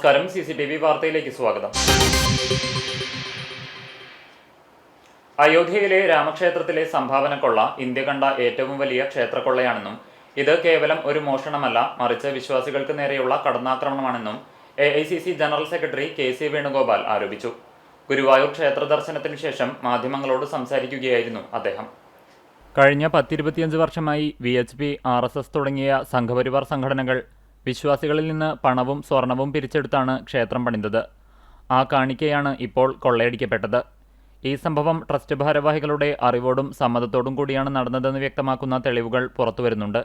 നമസ്കാരം. CCTV വാർത്തയിലേക്ക് സ്വാഗതം. അയോധ്യയിലെ രാമക്ഷേത്രത്തിലെ സംഭാവന കൊള്ള ഇന്ത്യ കണ്ട ഏറ്റവും വലിയ ക്ഷേത്രക്കൊള്ളയാണെന്നും ഇത് കേവലം ഒരു മോഷണമല്ല, മറിച്ച് വിശ്വാസികൾക്ക് നേരെയുള്ള കടന്നാക്രമണമാണെന്നും AICC general secretary KC Venugopal ആരോപിച്ചു. ഗുരുവായൂർ ക്ഷേത്ര ദർശനത്തിനു ശേഷം മാധ്യമങ്ങളോട് സംസാരിക്കുകയായിരുന്നു അദ്ദേഹം. കഴിഞ്ഞ 10-25 വർഷമായി VHP, RSS തുടങ്ങിയ സംഘപരിവാർ സംഘടനകൾ വിശ്വാസികളിൽ നിന്ന് പണവും സ്വർണവും പിരിച്ചെടുത്താണ് ക്ഷേത്രം പണിതത്. ആ കാണിക്കയാണ് ഇപ്പോൾ കൊള്ളയടിക്കപ്പെട്ടത്. ഈ സംഭവം ട്രസ്റ്റ് ഭാരവാഹികളുടെ അറിവോടും സമ്മതത്തോടും കൂടിയാണ് നടന്നതെന്ന് വ്യക്തമാക്കുന്ന തെളിവുകൾ പുറത്തുവരുന്നുണ്ട്.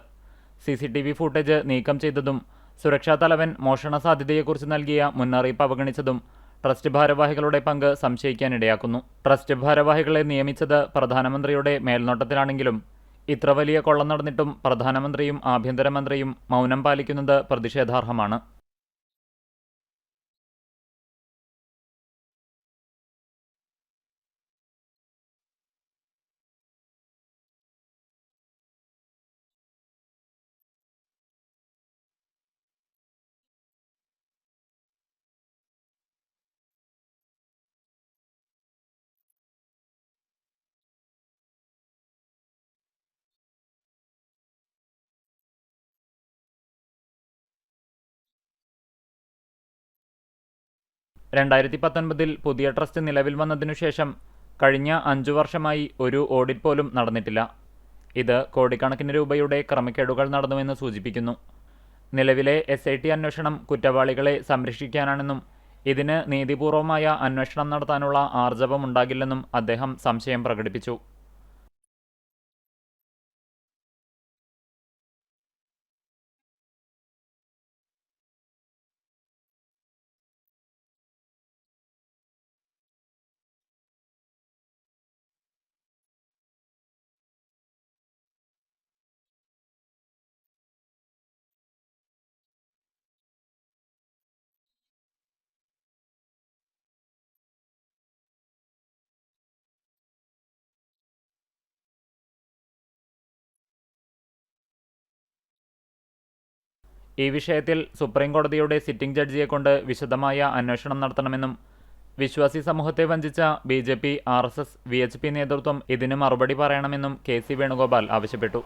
CCTV ഫൂട്ടേജ് നീക്കം ചെയ്തതും സുരക്ഷാ തലവൻ മോഷണ സാധ്യതയെക്കുറിച്ച് നൽകിയ മുന്നറിയിപ്പ് അവഗണിച്ചതും ട്രസ്റ്റ് ഭാരവാഹികളുടെ പങ്ക് സംശയിക്കാനിടയാക്കുന്നു. ട്രസ്റ്റ് ഭാരവാഹികളെ നിയമിച്ചത് പ്രധാനമന്ത്രിയുടെ മേൽനോട്ടത്തിലാണെങ്കിലും ഇത്ര വലിയ കൊള്ള നടന്നിട്ടും പ്രധാനമന്ത്രിയും ആഭ്യന്തരമന്ത്രിയും മൗനം പാലിക്കുന്നത് പ്രതിഷേധാർഹമാണ്. ൽ പുതിയ ട്രസ്റ്റ് നിലവിൽ വന്നതിനുശേഷം കഴിഞ്ഞ 5 വർഷമായി ഒരു ഓഡിറ്റ് പോലും നടന്നിട്ടില്ല. ഇത് കോടിക്കണക്കിന് രൂപയുടെ ക്രമക്കേടുകൾ നടന്നുവെന്ന് സൂചിപ്പിക്കുന്നു. നിലവിലെ SIT അന്വേഷണം കുറ്റവാളികളെ സംരക്ഷിക്കാനാണെന്നും ഇതിന് നീതിപൂർവമായ അന്വേഷണം നടത്താനുള്ള ആർജവമുണ്ടാകില്ലെന്നും അദ്ദേഹം സംശയം പ്രകടിപ്പിച്ചു. ഈ വിഷയത്തിൽ സുപ്രീം കോടതിയുടെ സിറ്റിംഗ് ജഡ്ജിയെക്കൊണ്ട് വിശദമായ അന്വേഷണം നടത്തണമെന്നും വിശ്വാസി സമൂഹത്തെ വഞ്ചിച്ച BJP, RSS, VHP നേതൃത്വം ഇതിന് മറുപടി പറയണമെന്നും KC വേണുഗോപാൽ ആവശ്യപ്പെട്ടു.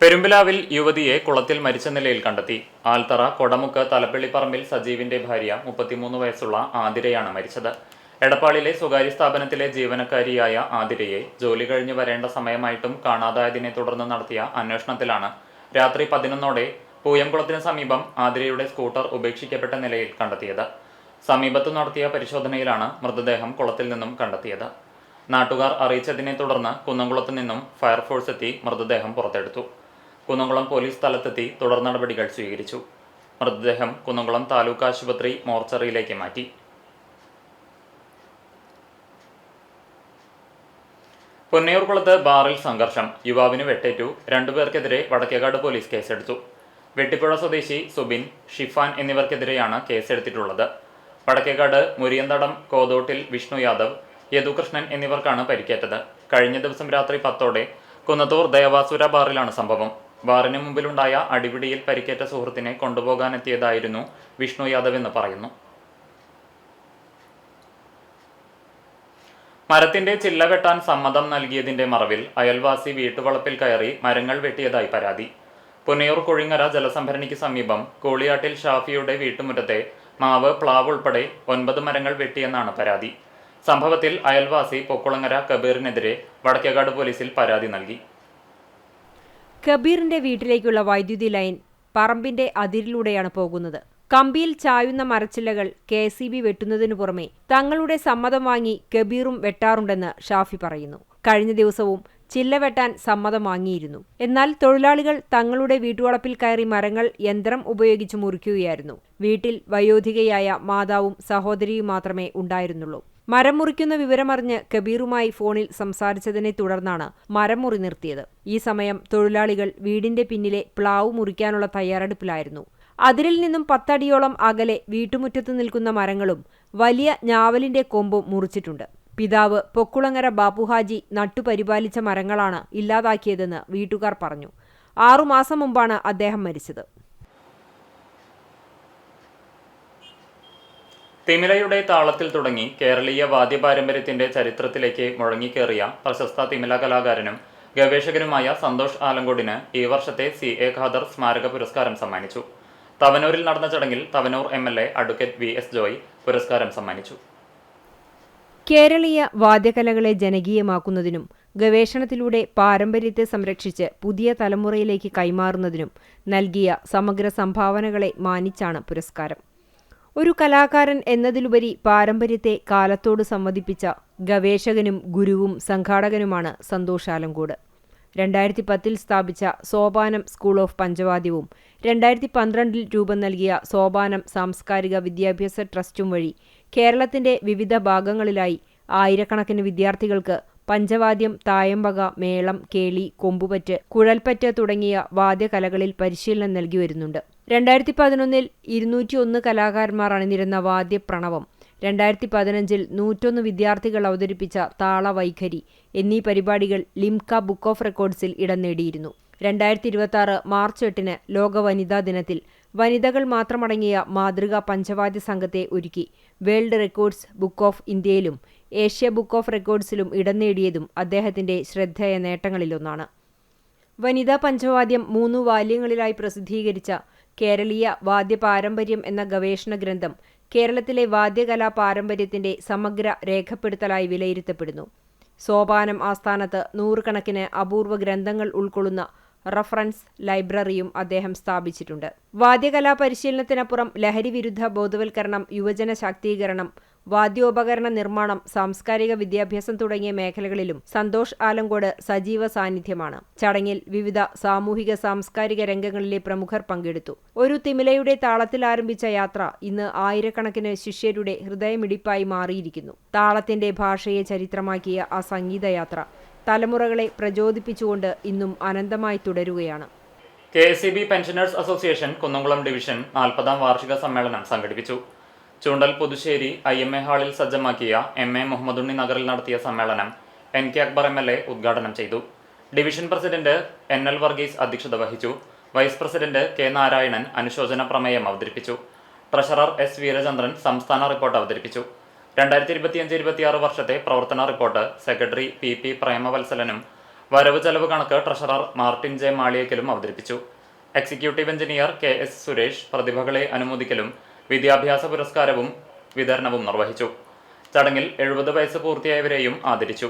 പെരുമ്പിലാവിൽ യുവതിയെ കുളത്തിൽ മരിച്ച നിലയിൽ കണ്ടെത്തി. ആൽത്തറ കൊടമുക്ക് തലപ്പള്ളിപ്പറമ്പിൽ സജീവിന്റെ ഭാര്യ 33 വയസ്സുള്ള ആതിരയാണ് മരിച്ചത്. എടപ്പാളിലെ സ്വകാര്യ സ്ഥാപനത്തിലെ ജീവനക്കാരിയായ ആതിരയെ ജോലി കഴിഞ്ഞ് വരേണ്ട സമയമായിട്ടും കാണാതായതിനെ തുടർന്ന് നടത്തിയ അന്വേഷണത്തിലാണ് രാത്രി 11ഓടെ പൂയംകുളത്തിന് സമീപം ആതിരയുടെ സ്കൂട്ടർ ഉപേക്ഷിക്കപ്പെട്ട നിലയിൽ കണ്ടെത്തിയത്. സമീപത്തു നടത്തിയ പരിശോധനയിലാണ് മൃതദേഹം കുളത്തിൽ നിന്നും കണ്ടെത്തിയത്. നാട്ടുകാർ അറിയിച്ചതിനെ തുടർന്ന് കുന്നംകുളത്ത് നിന്നും ഫയർഫോഴ്സ് എത്തി മൃതദേഹം പുറത്തെടുത്തു. കുന്നംകുളം പോലീസ് സ്ഥലത്തെത്തി തുടർ നടപടികൾ സ്വീകരിച്ചു. മൃതദേഹം കുന്നംകുളം താലൂക്ക് ആശുപത്രി മോർച്ചറിയിലേക്ക് മാറ്റി. പൊന്നയൂർകുളത്ത് ബാറിൽ സംഘർഷം, യുവാവിന് വെട്ടേറ്റു. 2 പേർക്കെതിരെ വടക്കേകാട് പോലീസ് കേസെടുത്തു. വെട്ടിപ്പുഴ സ്വദേശി സുബിൻ, ഷിഫാൻ എന്നിവർക്കെതിരെയാണ് കേസെടുത്തിട്ടുള്ളത്. വടക്കേകാട് മുരിയന്തടം കോതോട്ടിൽ വിഷ്ണു യാദവ്, യദുകൃഷ്ണൻ എന്നിവർക്കാണ് പരിക്കേറ്റത്. കഴിഞ്ഞ ദിവസം രാത്രി 10ഓടെ കുന്നത്തൂർ ദേവാസുര ബാറിലാണ് സംഭവം. ബാറിന് മുമ്പിലുണ്ടായ അടിപിടിയിൽ പരിക്കേറ്റ സുഹൃത്തിനെ കൊണ്ടുപോകാനെത്തിയതായിരുന്നു വിഷ്ണു യാദവ് എന്ന് പറയുന്നു. മരത്തിന്റെ ചില്ല വെട്ടാൻ സമ്മതം നൽകിയതിന്റെ മറവിൽ അയൽവാസി വീട്ടുവളപ്പിൽ കയറി മരങ്ങൾ വെട്ടിയതായി പരാതി. പുന്നയൂർ കൊഴിങ്ങര ജലസംഭരണിക്ക് സമീപം കൂളിയാട്ടിൽ ഷാഫിയുടെ വീട്ടുമുറ്റത്തെ മാവ്, പ്ലാവ് ഉൾപ്പെടെ 9 മരങ്ങൾ വെട്ടിയെന്നാണ് പരാതി. സംഭവത്തിൽ അയൽവാസി പൊക്കുളങ്ങര കബീറിനെതിരെ വടക്കേകാട് പോലീസിൽ പരാതി നൽകി. കബീറിന്റെ വീട്ടിലേക്കുള്ള വൈദ്യുതി ലൈൻ പറമ്പിന്റെ അതിരിലൂടെയാണ് പോകുന്നത്. കമ്പിയിൽ ചായുന്ന മരച്ചില്ലകൾ KCB വെട്ടുന്നതിനു പുറമെ തങ്ങളുടെ സമ്മതം വാങ്ങി കബീറും വെട്ടാറുണ്ടെന്ന് ഷാഫി പറയുന്നു. കഴിഞ്ഞ ദിവസവും ചില്ല വെട്ടാൻ സമ്മതം വാങ്ങിയിരുന്നു. എന്നാൽ തൊഴിലാളികൾ തങ്ങളുടെ വീട്ടുവളപ്പിൽ കയറി മരങ്ങൾ യന്ത്രം ഉപയോഗിച്ച് മുറിക്കുകയായിരുന്നു. വീട്ടിൽ വയോധികയായ മാതാവും സഹോദരിയും മാത്രമേ ഉണ്ടായിരുന്നുള്ളൂ. മരം മുറിക്കുന്ന വിവരമറിഞ്ഞ് കബീറുമായി ഫോണിൽ സംസാരിച്ചതിനെ തുടർന്നാണ് മരം മുറി നിർത്തിയത്. ഈ സമയം തൊഴിലാളികൾ വീടിന്റെ പിന്നിലെ പ്ലാവ് മുറിക്കാനുള്ള തയ്യാറെടുപ്പിലായിരുന്നു. അതിരിൽ നിന്നും 10 അടിയോളം അകലെ വീട്ടുമുറ്റത്ത് നിൽക്കുന്ന മരങ്ങളും വലിയ ഞാവലിന്റെ കൊമ്പും മുറിച്ചിട്ടുണ്ട്. പിതാവ് പൊക്കുളങ്ങര ബാപ്പുഹാജി നട്ടുപരിപാലിച്ച മരങ്ങളാണ് ഇല്ലാതാക്കിയതെന്ന് വീട്ടുകാർ പറഞ്ഞു. 6 മാസം മുമ്പാണ് അദ്ദേഹം മരിച്ചത്. തിമിലയുടെ താളത്തിൽ തുടങ്ങി കേരളീയ വാദ്യപാരമ്പര്യത്തിന്റെ ചരിത്രത്തിലേക്ക് മുഴങ്ങിക്കേറിയ പ്രശസ്ത തിമില കലാകാരനും ഗവേഷകനുമായ സന്തോഷ് ആലങ്കോടിന് ഈ വർഷത്തെ CA ഖാദർ സ്മാരക പുരസ്കാരം സമ്മാനിച്ചു. തവനൂരിൽ നടന്ന ചടങ്ങിൽ Thavanur MLA advocate VS Joy പുരസ്കാരം സമ്മാനിച്ചു. കേരളീയ വാദ്യകലകളെ ജനകീയമാക്കുന്നതിനും ഗവേഷണത്തിലൂടെ പാരമ്പര്യത്തെ സംരക്ഷിച്ച് പുതിയ തലമുറയിലേക്ക് കൈമാറുന്നതിനും നൽകിയ സമഗ്ര സംഭാവനകളെ മാനിച്ചാണ് പുരസ്കാരം. ഒരു കലാകാരൻ എന്നതിലുപരി പാരമ്പര്യത്തെ കാലത്തോട് സംവദിപ്പിച്ച ഗവേഷകനും ഗുരുവും സംഘാടകനുമാണ് സന്തോഷ് ആലങ്കോട്. 2010 സ്ഥാപിച്ച സോപാനം സ്കൂൾ ഓഫ് പഞ്ചവാദ്യവും 2012 രൂപം നൽകിയ സോപാനം സാംസ്കാരിക വിദ്യാഭ്യാസ ട്രസ്റ്റും വഴി കേരളത്തിന്റെ വിവിധ ഭാഗങ്ങളിലായി ആയിരക്കണക്കിന് വിദ്യാർത്ഥികൾക്ക് പഞ്ചവാദ്യം, തായമ്പക, മേളം, കേളി, കൊമ്പുപറ്റ്, കുഴൽപ്പറ്റ് തുടങ്ങിയ വാദ്യകലകളിൽ പരിശീലനം നൽകി വരുന്നുണ്ട്. 2011 201 കലാകാരന്മാർ അണിനിരുന്ന വാദ്യപ്രണവം, 2015 101 വിദ്യാർത്ഥികൾ അവതരിപ്പിച്ച താളവൈഖരി എന്നീ പരിപാടികൾ ലിംക ബുക്ക് ഓഫ് റെക്കോർഡ്സിൽ ഇടം നേടിയിരുന്നു. 2026 മാർച്ച് 8 ലോക വനിതാ ദിനത്തിൽ വനിതകൾ മാത്രമടങ്ങിയ മാതൃകാ പഞ്ചവാദ്യ സംഘത്തെ ഒരുക്കി വേൾഡ് റെക്കോർഡ്സ് ബുക്ക് ഓഫ് ഇന്ത്യയിലും ഏഷ്യ ബുക്ക് ഓഫ് റെക്കോർഡ്സിലും ഇടം നേടിയതും അദ്ദേഹത്തിന്റെ ശ്രദ്ധേയ നേട്ടങ്ങളിലൊന്നാണ്. വനിതാ പഞ്ചവാദ്യം 3 വാല്യങ്ങളിലായി പ്രസിദ്ധീകരിച്ച കേരളീയ വാദ്യപാരമ്പര്യം എന്ന ഗവേഷണ ഗ്രന്ഥം കേരളത്തിലെ വാദ്യകലാ പാരമ്പര്യത്തിന്റെ സമഗ്ര രേഖപ്പെടുത്തലായി വിലയിരുത്തപ്പെടുന്നു. സോപാനം ആസ്ഥാനത്ത് 100 കണക്കിന് അപൂർവ ഗ്രന്ഥങ്ങൾ ഉൾക്കൊള്ളുന്ന റഫറൻസ് ലൈബ്രറിയും അദ്ദേഹം സ്ഥാപിച്ചിട്ടുണ്ട്. വാദ്യകലാ പരിശീലനത്തിനപ്പുറം ലഹരി വിരുദ്ധ ബോധവൽക്കരണം, യുവജന ശാക്തീകരണം, വാദ്യോപകരണ നിർമ്മാണം, സാംസ്കാരിക വിദ്യാഭ്യാസം തുടങ്ങിയ മേഖലകളിലും സന്തോഷ് ആലങ്കോട് സജീവ സാന്നിധ്യമാണ്. ചടങ്ങിൽ വിവിധ സാമൂഹിക സാംസ്കാരിക രംഗങ്ങളിലെ പ്രമുഖർ പങ്കെടുത്തു. ഒരു തിമിലയുടെ താളത്തിൽ ആരംഭിച്ച യാത്ര ഇന്ന് ആയിരക്കണക്കിന് ശിഷ്യരുടെ ഹൃദയമിടിപ്പായി മാറിയിരിക്കുന്നു. താളത്തിന്റെ ഭാഷയെ ചരിത്രമാക്കിയ ആ സംഗീതയാത്ര തലമുറകളെ പ്രചോദിപ്പിച്ചുകൊണ്ട് ഇന്നും അനന്തമായി തുടരുകയാണ്. KSEB pensioners association Kunnamkulam division 40ാം വാർഷിക സമ്മേളനം സംഘടിപ്പിച്ചു. ചൂണ്ടൽ പുതുശ്ശേരി IMA ഹാളിൽ സജ്ജമാക്കിയ MA മുഹമ്മദുണ്ണി നഗറിൽ നടത്തിയ സമ്മേളനം NK അക്ബർ MLA ഉദ്ഘാടനം ചെയ്തു. ഡിവിഷൻ പ്രസിഡന്റ് NL വർഗീസ് അധ്യക്ഷത വഹിച്ചു. വൈസ് പ്രസിഡന്റ് K നാരായണൻ അനുശോചന പ്രമേയം അവതരിപ്പിച്ചു. ട്രഷറർ S വീരചന്ദ്രൻ സംസ്ഥാന റിപ്പോർട്ട് അവതരിപ്പിച്ചു. 2025-26 വർഷത്തെ പ്രവർത്തന റിപ്പോർട്ട് സെക്രട്ടറി PP പ്രേമവത്സലനും വരവ് ചെലവ് കണക്ക് ട്രഷറർ മാർട്ടിൻ J മാളിയേക്കലും അവതരിപ്പിച്ചു. എക്സിക്യൂട്ടീവ് എഞ്ചിനീയർ KS സുരേഷ് പ്രതിഭകളെ അനുമോദിക്കലും വിദ്യാഭ്യാസ പുരസ്കാരവും വിതരണവും നിർവഹിച്ചു. ചടങ്ങിൽ 70 വയസ്സ് പൂർത്തിയായവരെയും ആദരിച്ചു.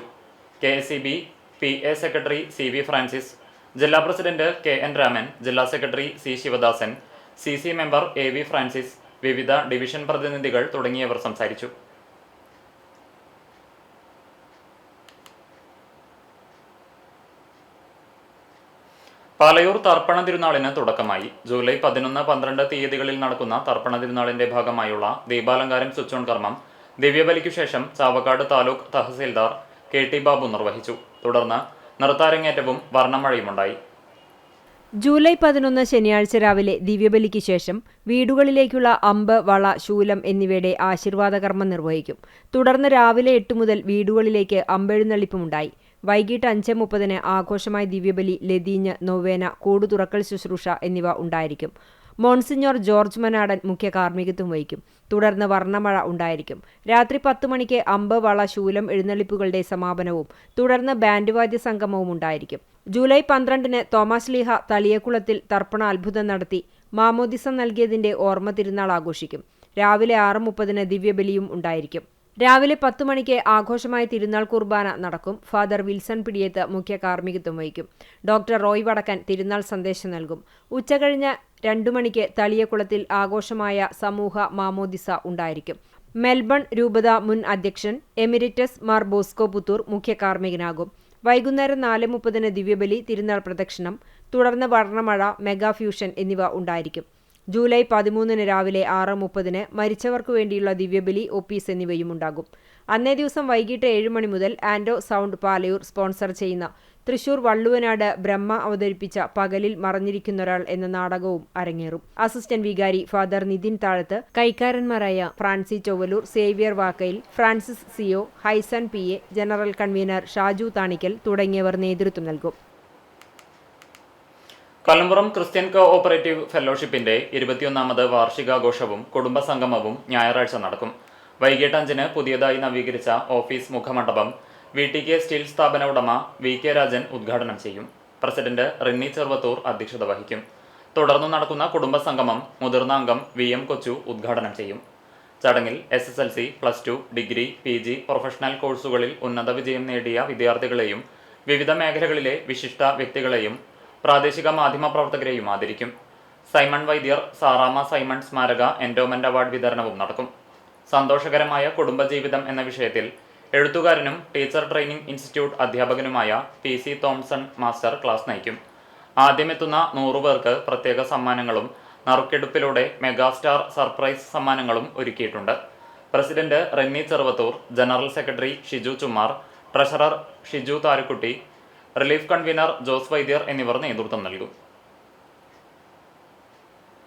KSEB PA secretary CV Francis, ജില്ലാ പ്രസിഡന്റ് KN രാമൻ, ജില്ലാ secretary C Sivadasan, CC member AV Francis, വിവിധ ഡിവിഷൻ പ്രതിനിധികൾ തുടങ്ങിയവർ സംസാരിച്ചു. പാലയൂർ തർപ്പണ തിരുനാളിന് തുടക്കമായി. ജൂലൈ 11, 12 തീയതികളിൽ നടക്കുന്ന തർപ്പണ തിരുനാളിന്റെ ഭാഗമായുള്ള ദീപാലങ്കാരം സ്വിച്ച് ഓൺ കർമ്മം ദിവ്യബലിക്കു ശേഷം ചാവക്കാട് താലൂക്ക് തഹസീൽദാർ KT ബാബു നിർവഹിച്ചു. തുടർന്ന് നൃത്താരങ്ങേറ്റവും വർണ്ണമഴയുമുണ്ടായി. ജൂലൈ 11 ശനിയാഴ്ച രാവിലെ ദിവ്യബലിക്ക് ശേഷം വീടുകളിലേക്കുള്ള അമ്പ്, വള, ശൂലം എന്നിവയുടെ ആശീർവാദ കർമ്മം നിർവഹിക്കും. തുടർന്ന് രാവിലെ 8 മുതൽ വീടുകളിലേക്ക് അമ്പെഴുന്നള്ളിപ്പുമുണ്ടായി. വൈകിട്ട് 5:30 ആഘോഷമായി ദിവ്യബലി, ലതീഞ്ഞ്, നൊവേന, കൂടു തുറക്കൽ ശുശ്രൂഷ എന്നിവ ഉണ്ടായിരിക്കും. മോൺസിഞ്ഞോർ ജോർജ് മനാടൻ മുഖ്യ കാർമ്മികത്വം വഹിക്കും. തുടർന്ന് വർണ്ണമഴ ഉണ്ടായിരിക്കും. രാത്രി 10 മണിക്ക് അമ്പ്, വള, ശൂലം എഴുന്നള്ളിപ്പുകളുടെ സമാപനവും തുടർന്ന് ബാൻഡ് വാദ്യ സംഗമവും ഉണ്ടായിരിക്കും. ജൂലൈ 12 തോമാശ്ലീഹ തളിയക്കുളത്തിൽ തർപ്പണ അത്ഭുതം നടത്തി മാമോദിസ നൽകിയതിന്റെ ഓർമ്മ തിരുനാൾ ആഘോഷിക്കും. രാവിലെ 6:30 ദിവ്യബലിയും ഉണ്ടായിരിക്കും. രാവിലെ 10 മണിക്ക് ആഘോഷമായ തിരുനാൾ കുർബാന നടക്കും. ഫാദർ വിൽസൺ പിടിയത്ത് മുഖ്യ കാർമ്മികത്വം വഹിക്കും. ഡോക്ടർ റോയ് വടക്കൻ തിരുനാൾ സന്ദേശം നൽകും. ഉച്ചകഴിഞ്ഞ് 2 മണിക്ക് തളിയക്കുളത്തിൽ ആഘോഷമായ സമൂഹ മാമോദിസ ഉണ്ടായിരിക്കും. മെൽബൺ രൂപത മുൻ അധ്യക്ഷൻ എമിരിറ്റസ് മാർ ബോസ്കോ പുത്തൂർ മുഖ്യ കാർമ്മികനാകും. വൈകുന്നേരം 4:30 ദിവ്യബലി, തിരുനാൾ പ്രദക്ഷിണം, തുടർന്ന് വർണ്ണമഴ, മെഗാ ഫ്യൂഷൻ എന്നിവ ഉണ്ടായിരിക്കും. ജൂലൈ 13 രാവിലെ 6:30 മരിച്ചവർക്കു വേണ്ടിയുള്ള ദിവ്യബലി, ഒപ്പീസ് എന്നിവയും ഉണ്ടാകും. അന്നേ ദിവസം വൈകിട്ട് 7 മണി മുതൽ ആൻഡോ സൗണ്ട് പാലയൂർ സ്പോൺസർ ചെയ്യുന്ന തൃശൂർ വള്ളുവനാട് ബ്രഹ്മ അവതരിപ്പിച്ച പകലിൽ മറഞ്ഞിരിക്കുന്നൊരാൾ എന്ന നാടകവും അരങ്ങേറും. അസിസ്റ്റന്റ് വികാരി ഫാദർ നിതിൻ താഴത്ത്, കൈക്കാരന്മാരായ Francy Chowallur, Xavier Vakkayil, Francis CO, Haisan PA, general convener Shaju Thanikkal തുടങ്ങിയവർ നേതൃത്വം നൽകും. കലമ്പുറം ക്രിസ്ത്യൻ കോഓപ്പറേറ്റീവ് ഫെലോഷിപ്പിന്റെ 21ാമത് വാർഷികാഘോഷവും കുടുംബസംഗമവും ഞായറാഴ്ച നടക്കും. വൈകിട്ട് 5-ന് പുതിയതായി നവീകരിച്ച ഓഫീസ് മുഖമണ്ഡപം VTK സ്റ്റീൽ സ്ഥാപന ഉടമ VK രാജൻ ഉദ്ഘാടനം ചെയ്യും. പ്രസിഡന്റ് റിന്നി ചെറുവത്തൂർ അധ്യക്ഷത വഹിക്കും. തുടർന്ന് നടക്കുന്ന കുടുംബസംഗമം മുതിർന്ന അംഗം VM കൊച്ചു ഉദ്ഘാടനം ചെയ്യും. ചടങ്ങിൽ SSLC, +2, ഡിഗ്രി, PG, പ്രൊഫഷണൽ കോഴ്സുകളിൽ ഉന്നത വിജയം നേടിയ വിദ്യാർത്ഥികളെയും വിവിധ മേഖലകളിലെ വിശിഷ്ട വ്യക്തികളെയും പ്രാദേശിക മാധ്യമ പ്രവർത്തകരെയും ആദരിക്കും. സൈമൺ വൈദ്യർ സാറാമ സൈമൺ സ്മാരക എൻഡോമെന്റ് അവാർഡ് വിതരണവും നടക്കും. സന്തോഷകരമായ കുടുംബജീവിതം എന്ന വിഷയത്തിൽ എഴുത്തുകാരനും ടീച്ചർ ട്രെയിനിംഗ് ഇൻസ്റ്റിറ്റ്യൂട്ട് അധ്യാപകനുമായ PC തോംസൺ മാസ്റ്റർ ക്ലാസ് നയിക്കും. ആദ്യമെത്തുന്ന 100 പേർക്ക് പ്രത്യേക സമ്മാനങ്ങളും നറുക്കെടുപ്പിലൂടെ മെഗാസ്റ്റാർ സർപ്രൈസ് സമ്മാനങ്ങളും ഒരുക്കിയിട്ടുണ്ട്. President Rinny Cheruvathur, general secretary Shiju Chummar, treasurer Shiju Tharukkutty, relief convener Jose Vaidyar എന്നിവർ നേതൃത്വം നൽകും.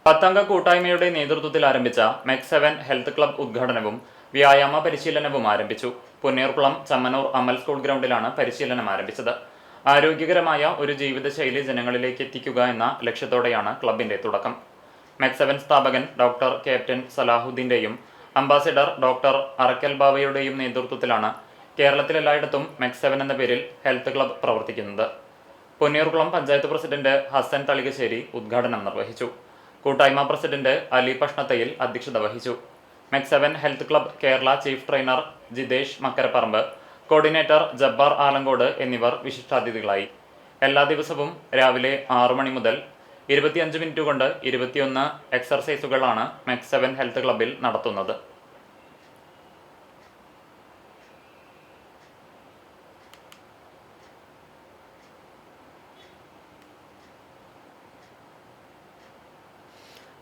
10-അംഗ കൂട്ടായ്മയുടെ നേതൃത്വത്തിൽ ആരംഭിച്ച MEC7 ഹെൽത്ത് ക്ലബ് ഉദ്ഘാടനവും വ്യായാമ പരിശീലനവും ആരംഭിച്ചു. പുന്നേർകുളം ചമ്മനൂർ അമൽ സ്കൂൾ ഗ്രൗണ്ടിലാണ് പരിശീലനം ആരംഭിച്ചത്. ആരോഗ്യകരമായ ഒരു ജീവിതശൈലി ജനങ്ങളിലേക്ക് എത്തിക്കുക എന്ന ലക്ഷ്യത്തോടെയാണ് ക്ലബിന്റെ തുടക്കം. MEC7 സ്ഥാപകൻ ഡോക്ടർ ക്യാപ്റ്റൻ സലാഹുദ്ദീന്റെയും അംബാസിഡർ ഡോക്ടർ അറക്കൽ ബാവയുടെയും നേതൃത്വത്തിലാണ് കേരളത്തിലെല്ലായിടത്തും MEC7 എന്ന പേരിൽ ഹെൽത്ത് ക്ലബ് പ്രവർത്തിക്കുന്നത്. പുന്നേർകുളം പഞ്ചായത്ത് പ്രസിഡന്റ് ഹസൻ തളികശ്ശേരി ഉദ്ഘാടനം നിർവഹിച്ചു. കൂട്ടായ്മ പ്രസിഡന്റ് അലി പഷ്ണത്തയിൽ അധ്യക്ഷത വഹിച്ചു. MEC7 health club Kerala chief trainer Jithesh Makkaraparamba, coordinator Jabbar Alankode എന്നിവർ വിശിഷ്ടാതിഥികളായി. എല്ലാ ദിവസവും രാവിലെ 6 മണി മുതൽ 25 മിനിറ്റ് കൊണ്ട് 21 എക്സർസൈസുകളാണ് MEC7 ഹെൽത്ത് ക്ലബിൽ നടത്തുന്നത്.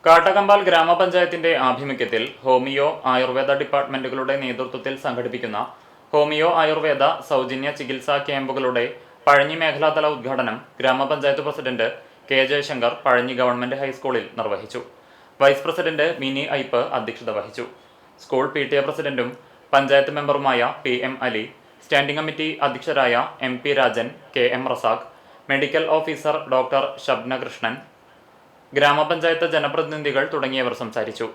കാട്ടകമ്പാൽ ഗ്രാമപഞ്ചായത്തിന്റെ ആഭിമുഖ്യത്തിൽ ഹോമിയോ ആയുർവേദ ഡിപ്പാർട്ട്മെന്റുകളുടെ നേതൃത്വത്തിൽ സംഘടിപ്പിക്കുന്ന ഹോമിയോ ആയുർവേദ സൗജന്യ ചികിത്സാ ക്യാമ്പുകളുടെ പഴഞ്ഞി മേഖലാതല ഉദ്ഘാടനം ഗ്രാമപഞ്ചായത്ത് president K Jaishankar Pazhanji government ഹൈസ്കൂളിൽ നിർവഹിച്ചു. വൈസ് പ്രസിഡന്റ് മിനി ഐപ്പ് അധ്യക്ഷത വഹിച്ചു. സ്കൂൾ PTA പ്രസിഡന്റും പഞ്ചായത്ത് മെമ്പറുമായ PM അലി, സ്റ്റാൻഡിംഗ് കമ്മിറ്റി അധ്യക്ഷരായ MP Rajan, KM Razak, medical officer doctor Shabna Krishnan, ഗ്രാമപഞ്ചായത്ത് ജനപ്രതിനിധികൾ തുടങ്ങിയവർ സംസാരിച്ചു.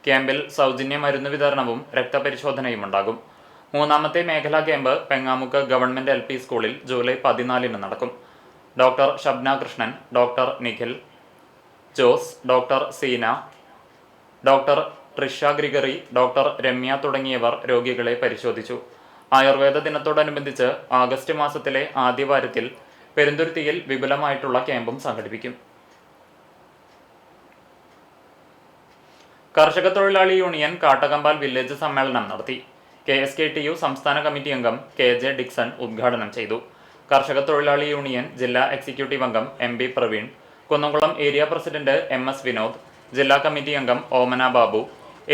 ക്യാമ്പിൽ സൗജന്യ മരുന്ന് വിതരണവും രക്തപരിശോധനയും ഉണ്ടാകും. 3ാമത്തെ മേഖലാ ക്യാമ്പ് പെങ്ങാമുക്ക് ഗവൺമെന്റ് LP സ്കൂളിൽ ജൂലൈ 14-ന് നടക്കും. Doctor Shabna Krishnan, doctor Nikhil Jose, doctor Seena, doctor Trisha Gregory, doctor Ramya തുടങ്ങിയവർ രോഗികളെ പരിശോധിച്ചു. ആയുർവേദ ദിനത്തോടനുബന്ധിച്ച് ആഗസ്റ്റ് മാസത്തിലെ ആദ്യ വാരത്തിൽ പെരുന്തുരുത്തിയിൽ വിപുലമായിട്ടുള്ള ക്യാമ്പും സംഘടിപ്പിക്കും. കർഷക തൊഴിലാളി യൂണിയൻ കാട്ടകമ്പാൽ വില്ലേജ് സമ്മേളനം നടത്തി. KSKTU സംസ്ഥാന കമ്മിറ്റി അംഗം KJ ഡിക്സൺ ഉദ്ഘാടനം ചെയ്തു. കർഷക തൊഴിലാളി യൂണിയൻ ജില്ലാ എക്സിക്യൂട്ടീവ് അംഗം MB Praveen, Kunnamkulam area president MS Vinod, ജില്ലാ കമ്മിറ്റി അംഗം ഓമന ബാബു,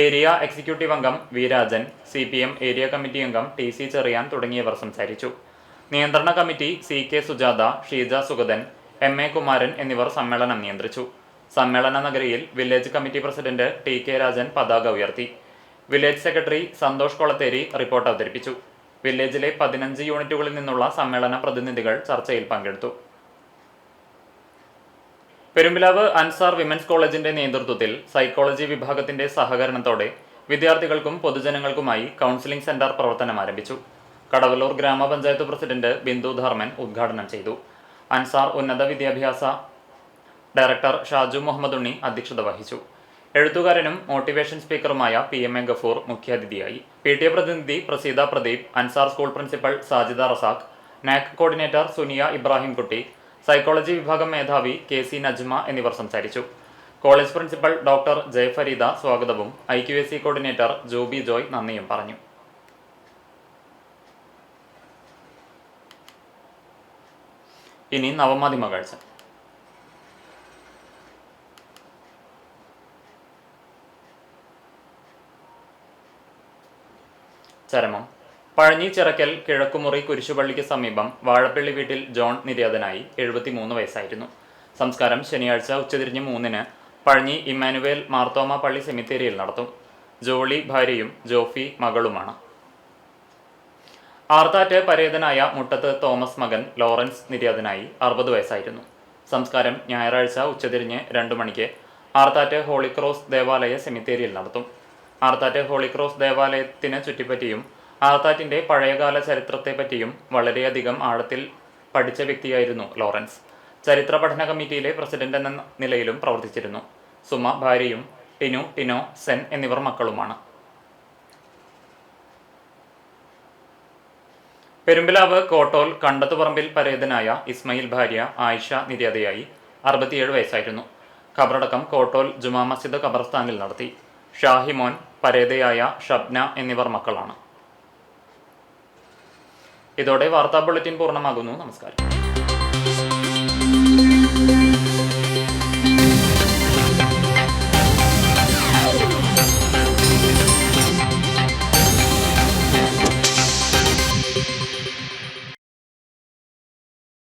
ഏരിയ എക്സിക്യൂട്ടീവ് അംഗം V Rajan, CPM area committee അംഗം TC ചെറിയാൻ തുടങ്ങിയവർ സംസാരിച്ചു. നിയന്ത്രണ committee CK Sujatha, Sheeja Sugathan, MA Kumaran എന്നിവർ സമ്മേളനം നിയന്ത്രിച്ചു. സമ്മേളന നഗരിയിൽ village committee president TK Rajan പതാക ഉയർത്തി. വില്ലേജ് സെക്രട്ടറി സന്തോഷ് കൊളത്തേരി റിപ്പോർട്ട് അവതരിപ്പിച്ചു. വില്ലേജിലെ 15 യൂണിറ്റുകളിൽ നിന്നുള്ള സമ്മേളന പ്രതിനിധികൾ ചർച്ചയിൽ പങ്കെടുത്തു. പെരുമ്പിലാവ് അൻസാർ വിമൻസ് കോളേജിന്റെ നേതൃത്വത്തിൽ സൈക്കോളജി വിഭാഗത്തിന്റെ സഹകരണത്തോടെ വിദ്യാർത്ഥികൾക്കും പൊതുജനങ്ങൾക്കുമായി കൗൺസിലിംഗ് സെന്റർ പ്രവർത്തനം ആരംഭിച്ചു. കടവല്ലൂർ ഗ്രാമപഞ്ചായത്ത് പ്രസിഡന്റ് ബിന്ദു ധർമ്മൻ ഉദ്ഘാടനം ചെയ്തു. അൻസാർ ഉന്നത വിദ്യാഭ്യാസ ഡയറക്ടർ ഷാജു മുഹമ്മദ് ഉണ്ണി അധ്യക്ഷത വഹിച്ചു. എഴുത്തുകാരനും മോട്ടിവേഷൻ സ്പീക്കറുമായ PMA ഗഫൂർ മുഖ്യാതിഥിയായി. PTA പ്രതിനിധി Praseetha Pradeep, Ansar school principal Sajida Razak, NAC coordinator Sunia Ibrahimkutty, psychology വിഭാഗം മേധാവി KC നജ്മ എന്നിവർ സംസാരിച്ചു. കോളേജ് പ്രിൻസിപ്പൽ ഡോക്ടർ ജയഫരീദ സ്വാഗതവും IQAC കോർഡിനേറ്റർ ജോബി ജോയ് നന്ദിയും പറഞ്ഞു. ഇനി നവമാധ്യമ കാഴ്ച. ചരമം. പഴഞ്ഞി ചിറക്കൽ കിഴക്കുമുറി കുരിശുപള്ളിക്ക് സമീപം വാഴപ്പള്ളി വീട്ടിൽ ജോൺ നിര്യാതനായി. 73 വയസ്സായിരുന്നു. സംസ്കാരം ശനിയാഴ്ച ഉച്ചതിരിഞ്ഞ് 3-ന് പഴഞ്ഞി ഇമ്മാനുവേൽ മാർത്തോമ പള്ളി സെമിത്തേരിയിൽ നടത്തും. ജോളി ഭാര്യയും ജോഫി മകളുമാണ്. ആർത്താറ്റ് പരേതനായ മുട്ടത്ത് തോമസ് മകൻ ലോറൻസ് നിര്യാതനായി. 60 വയസ്സായിരുന്നു. സംസ്കാരം ഞായറാഴ്ച ഉച്ചതിരിഞ്ഞ് 2 മണിക്ക് ആർത്താറ്റ് ഹോളി ക്രോസ് ദേവാലയ സെമിത്തേരിയിൽ നടത്തും. ആർത്താറ്റ് ഹോളിക്രോസ് ദേവാലയത്തിന് ചുറ്റിപ്പറ്റിയും ആർത്താറ്റിന്റെ പഴയകാല ചരിത്രത്തെപ്പറ്റിയും വളരെയധികം ആഴത്തിൽ പഠിച്ച വ്യക്തിയായിരുന്നു ലോറൻസ്. ചരിത്ര പഠന കമ്മിറ്റിയിലെ പ്രസിഡന്റ് എന്ന നിലയിലും പ്രവർത്തിച്ചിരുന്നു. സുമ ഭാര്യയും ടിനോ, സെൻ എന്നിവർ മക്കളുമാണ്. പെരുമ്പിലാവ് കോട്ടോൽ കണ്ടത്തുപറമ്പിൽ പരേതനായ ഇസ്മയിൽ ഭാര്യ ആയിഷ നിര്യാതയായി. 67 വയസ്സായിരുന്നു. ഖബറടക്കം കോട്ടോൽ ജുമാ മസ്ജിദ് ഖബർസ്ഥാനിൽ നടത്തി. ഷാഹിമോൻ, പരേതയായ ഷബ്ന എന്നിവർ മക്കളാണ്. ഇതോടെ വാർത്താ ബുള്ളറ്റിൻ പൂർണ്ണമാകുന്നു. നമസ്കാരം.